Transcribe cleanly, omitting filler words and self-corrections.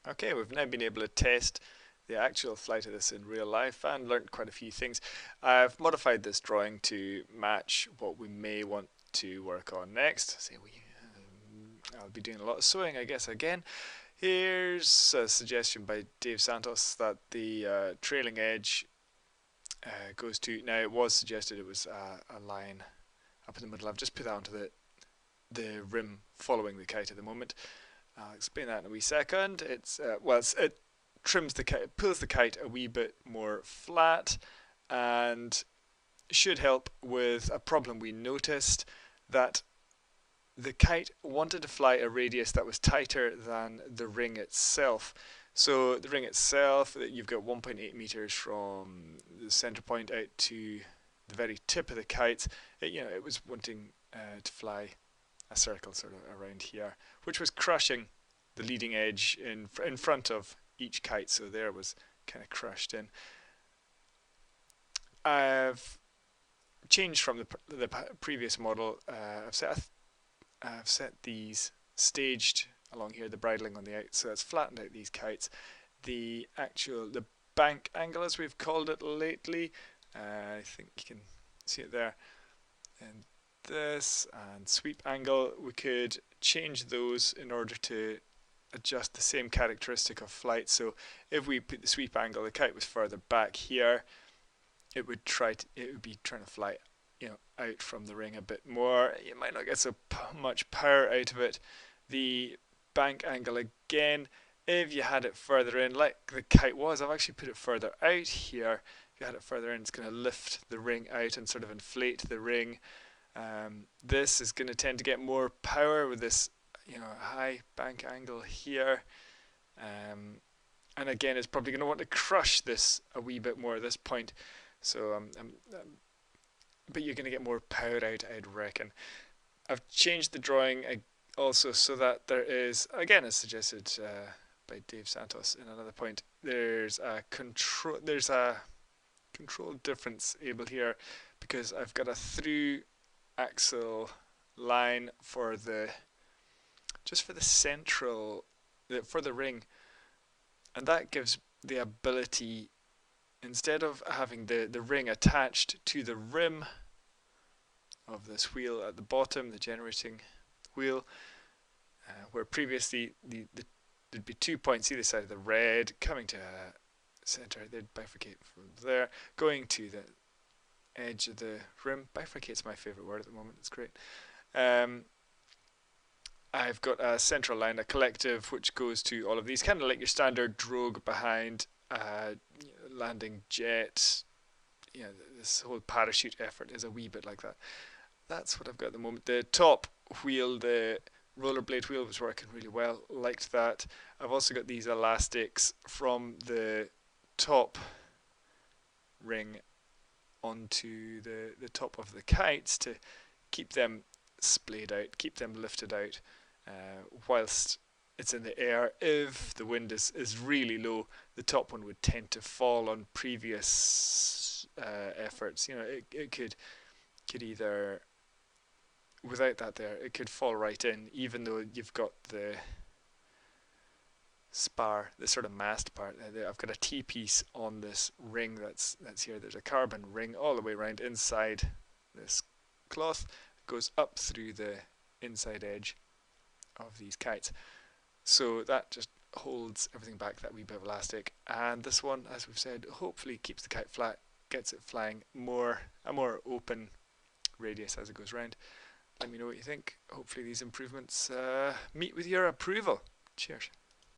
Okay, we've now been able to test the actual flight of this in real life and learned quite a few things. I've modified this drawing to match what we may want to work on next. I'll be doing a lot of sewing, I guess, again. Here's a suggestion by Dave Santos that the trailing edge goes to, now it was suggested it was a line up in the middle. I've just put that onto the rim following the kite at the moment. I'll explain that in a wee second. It trims the kite, pulls the kite a wee bit more flat, and should help with a problem we noticed, that the kite wanted to fly a radius that was tighter than the ring itself. So the ring itself, you've got 1.8 meters from the center point out to the very tip of the kite. It was wanting to fly a circle sort of around here, which was crushing the leading edge in front of each kite, so there was kind of crushed in. I've changed from the previous model. I've set these staged along here, the bridling on the out, so it's flattened out these kites. The bank angle, as we've called it lately, I think you can see it there, and this and sweep angle, we could change those in order to adjust the same characteristic of flight. So if we put the sweep angle, the kite was further back here, it would be trying to fly out from the ring a bit more. You might not get so much power out of it. The bank angle, again, if you had it further in like the kite was, I've actually put it further out here. If you had it further in, it's going to lift the ring out and sort of inflate the ring. This is going to tend to get more power with this high bank angle here, and again it's probably going to want to crush this a wee bit more at this point, so but you're going to get more power out, I'd reckon. I've changed the drawing also so that there is, again as suggested by Dave Santos in another point, there's a control difference able here, because I've got a through axle line for the central, for the ring, and that gives the ability, instead of having the ring attached to the rim of this wheel at the bottom, the generating wheel, where previously there'd be 2 points either side of the red coming to center, they'd bifurcate from there, going to the edge of the rim. Bifurcate's my favourite word at the moment, it's great. I've got a central line, a collective, which goes to all of these, kind of like your standard drogue behind landing jet. This whole parachute effort is a wee bit like that. That's what I've got at the moment. The top wheel, the rollerblade wheel, was working really well, liked that. I've also got these elastics from the top ring onto the top of the kites to keep them splayed out, keep them lifted out whilst it's in the air. If the wind is really low, the top one would tend to fall on previous efforts. It could either, without that there, it could fall right in, even though you've got the spar, the sort of mast part. I've got a T-piece on this ring that's here. There's a carbon ring all the way around inside this cloth. It goes up through the inside edge of these kites. So that just holds everything back, that wee bit of elastic. And this one, as we've said, hopefully keeps the kite flat, gets it flying a more open radius as it goes round. Let me know what you think. Hopefully these improvements meet with your approval. Cheers.